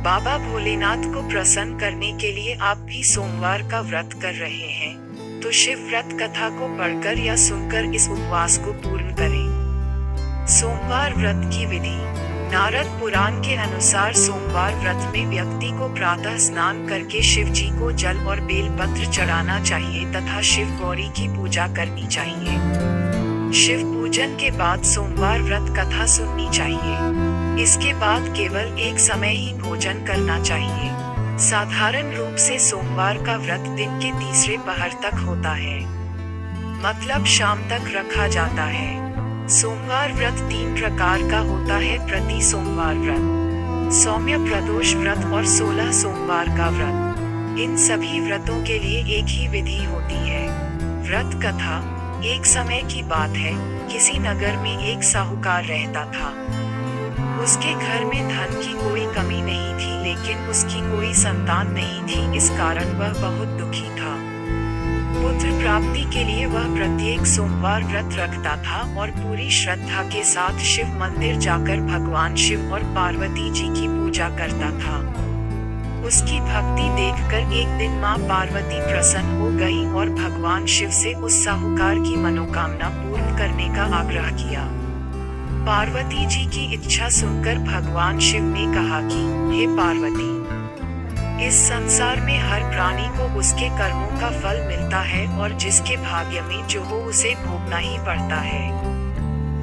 बाबा भोलेनाथ को प्रसन्न करने के लिए आप भी सोमवार का व्रत कर रहे हैं, तो शिव व्रत कथा को पढ़कर या सुनकर इस उपवास को पूर्ण करें। सोमवार व्रत की विधि। नारद पुराण के अनुसार सोमवार व्रत में व्यक्ति को प्रातः स्नान करके शिव जी को जल और बेलपत्र चढ़ाना चाहिए तथा शिव गौरी की पूजा करनी चाहिए। शिव पूजन के बाद सोमवार व्रत कथा सुननी चाहिए। इसके बाद केवल एक समय ही भोजन करना चाहिए। साधारण रूप से सोमवार का व्रत दिन के तीसरे पहर तक होता है, मतलब शाम तक रखा जाता है। सोमवार व्रत 3 प्रकार का होता है: प्रति सोमवार व्रत, सौम्य प्रदोष व्रत और 16 सोमवार का व्रत। इन सभी व्रतों के लिए एक ही विधि होती है। व्रत कथा। एक समय की बात है, किसी नगर में एक साहूकार रहता था। उसके घर में धन की कोई कमी नहीं थी, लेकिन उसकी कोई संतान नहीं थी, इस कारण वह बहुत दुखी था। पुत्र प्राप्ति के लिए वह प्रत्येक सोमवार व्रत रखता था और पूरी श्रद्धा के साथ शिव मंदिर जाकर भगवान शिव और पार्वती जी की पूजा करता था। उसकी भक्ति देखकर एक दिन मां पार्वती प्रसन्न हो गई और भगवान शिव से उस साहूकार की मनोकामना पूर्ण करने का आग्रह किया। पार्वती जी की इच्छा सुनकर भगवान शिव ने कहा कि हे पार्वती, इस संसार में हर प्राणी को उसके कर्मों का फल मिलता है और जिसके भाग्य में जो हो उसे भोगना ही पड़ता है।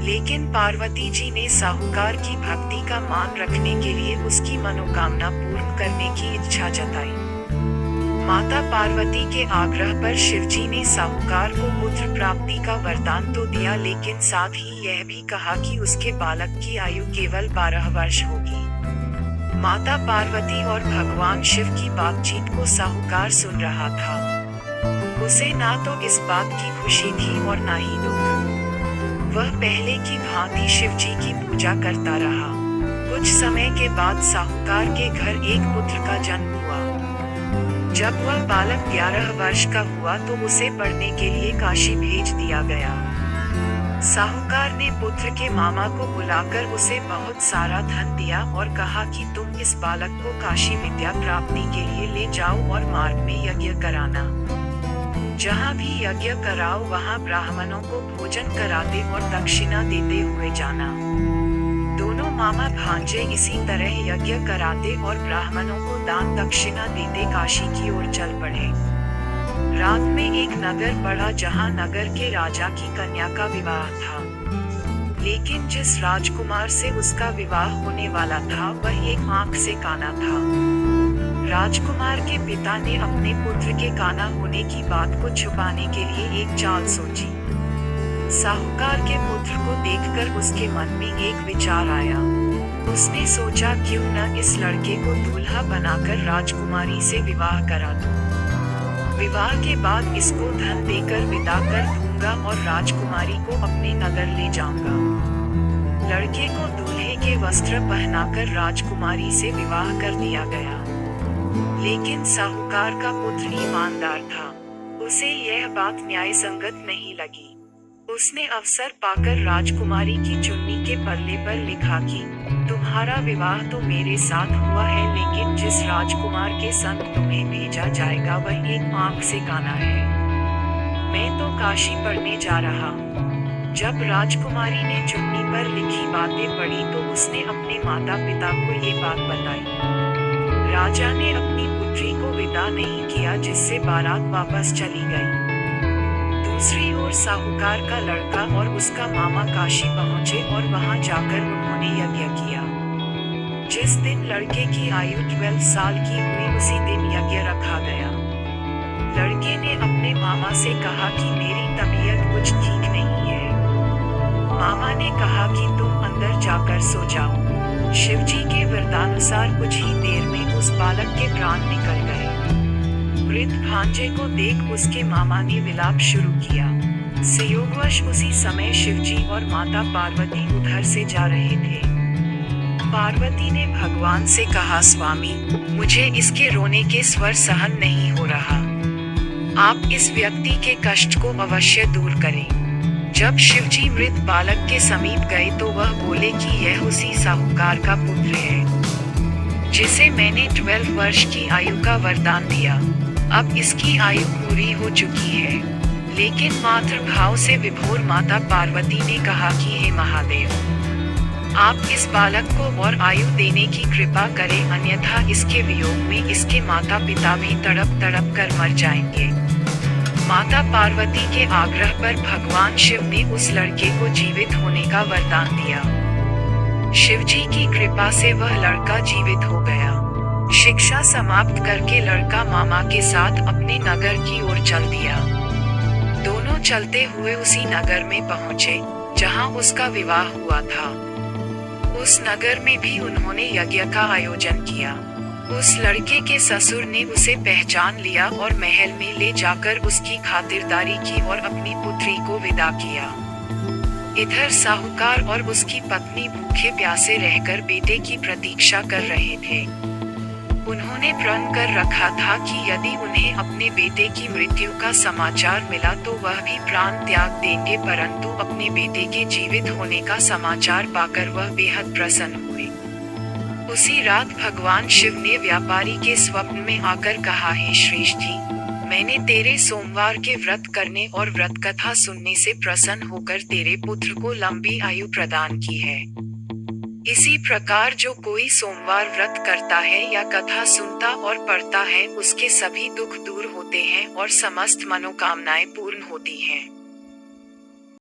लेकिन पार्वती जी ने साहूकार की भक्ति का मान रखने के लिए उसकी मनोकामना पूर्ण करने की इच्छा जताई। माता पार्वती के आग्रह पर शिवजी ने साहूकार को पुत्र प्राप्ति का वरदान तो दिया, लेकिन साथ ही यह भी कहा कि उसके बालक की आयु केवल 12 वर्ष होगी। माता पार्वती और भगवान शिव की बातचीत को साहूकार सुन रहा था। उसे ना तो इस बात की खुशी थी और ना ही दुख। वह पहले की भांति शिवजी की पूजा करता रहा। कुछ समय के बाद साहूकार के घर एक पुत्र का जन्म हुआ। जब वह बालक 11 वर्ष का हुआ तो उसे पढ़ने के लिए काशी भेज दिया गया। साहूकार ने पुत्र के मामा को बुलाकर उसे बहुत सारा धन दिया और कहा कि तुम इस बालक को काशी विद्या प्राप्ति के लिए ले जाओ और मार्ग में यज्ञ कराना। जहाँ भी यज्ञ कराओ वहाँ ब्राह्मणों को भोजन कराते और दक्षिणा देते हुए जाना। दोनों मामा भांजे इसी तरह यज्ञ कराते और ब्राह्मणों को दान दक्षिणा देते काशी की ओर चल पड़े। रात में एक नगर पड़ा जहाँ नगर के राजा की कन्या का विवाह था, लेकिन जिस राजकुमार से उसका विवाह होने वाला था वह एक आंख से काना था। राजकुमार के पिता ने अपने पुत्र के काना होने की बात को छुपाने के लिए एक चाल सोची। साहूकार के पुत्र को देखकर उसके मन में एक विचार आया। उसने सोचा क्यों न इस लड़के को दूल्हा बनाकर राजकुमारी से विवाह करा दूं। विवाह के बाद इसको धन देकर विदा कर दूंगा और राजकुमारी को अपने नगर ले जाऊंगा। लड़के को दूल्हे के वस्त्र पहनाकर राजकुमारी से विवाह कर दिया गया। लेकिन साहूकार का पुत्र ईमानदार था। उसे यह बात न्याय संगत नहीं लगी। उसने अवसर पाकर राजकुमारी की चुन्नी के पल्ले पर लिखा कि तुम्हारा विवाह तो मेरे साथ हुआ है, लेकिन जिस राजकुमार के संग तुम्हें भेजा जाएगा वह एक आंख से काना है। मैं तो काशी पढ़ने जा रहा हूँ। जब राजकुमारी ने चुन्नी पर लिखी बातें पढ़ी तो उसने अपने माता पिता को ये बात बताई। राजा ने अपनी पुत्री को विदा नहीं किया, जिससे बारात वापस चली गई। दूसरी ओर साहूकार का लड़का और उसका मामा काशी पहुंचे और वहां जाकर उन्होंने यज्ञ किया। जिस दिन लड़के की आयु 12 साल की हुई उसी दिन यज्ञ रखा गया। लड़के ने अपने मामा से कहा कि मेरी तबीयत कुछ ठीक नहीं है। मामा ने कहा कि तुम अंदर जाकर सो जाओ। शिवजी के वरदानुसार कुछ ही देर में उस बालक के प्राण निकल गए। मृत भांजे को देख उसके मामा ने विलाप शुरू किया। संयोगवश उसी समय शिवजी और माता पार्वती उधर से जा रहे थे। पार्वती ने भगवान से कहा, स्वामी, मुझे इसके रोने के स्वर सहन नहीं हो रहा। आप इस व्यक्ति के कष्ट को अवश्य दूर करें। जब शिवजी मृत बालक के समीप गए तो वह बोले कि यह उसी साहूकार का पुत्र है जिसे मैंने 12 वर्ष की आयु का वरदान दिया। अब इसकी आयु पूरी हो चुकी है। लेकिन मातृभाव से विभोर माता पार्वती ने कहा कि हे महादेव, आप इस बालक को और आयु देने की कृपा करें, अन्यथा इसके वियोग में इसके माता पिता भी तड़प तड़प कर मर जाएंगे। माता पार्वती के आग्रह पर भगवान शिव ने उस लड़के को जीवित होने का वरदान दिया। शिवजी की कृपा से वह लड़का जीवित हो गया। शिक्षा समाप्त करके लड़का मामा के साथ अपने नगर की ओर चल दिया। दोनों चलते हुए उसी नगर में पहुंचे जहां उसका विवाह हुआ था। उस नगर में भी उन्होंने यज्ञ का आयोजन किया। उस लड़के के ससुर ने उसे पहचान लिया और महल में ले जाकर उसकी खातिरदारी की और अपनी पुत्री को विदा किया। इधर साहूकार और उसकी पत्नी भूखे प्यासे रहकर बेटे की प्रतीक्षा कर रहे थे। उन्होंने प्रण कर रखा था कि यदि उन्हें अपने बेटे की मृत्यु का समाचार मिला तो वह भी प्राण त्याग देंगे, परंतु अपने बेटे के जीवित होने का समाचार पाकर वह बेहद प्रसन्न हुए। उसी रात भगवान शिव ने व्यापारी के स्वप्न में आकर कहा, हे श्रेष्ठ जी, मैंने तेरे सोमवार के व्रत करने और व्रत कथा सुनने से प्रसन्न होकर तेरे पुत्र को लंबी आयु प्रदान की है। इसी प्रकार जो कोई सोमवार व्रत करता है या कथा सुनता और पढ़ता है, उसके सभी दुख दूर होते हैं और समस्त मनोकामनाएं पूर्ण होती हैं।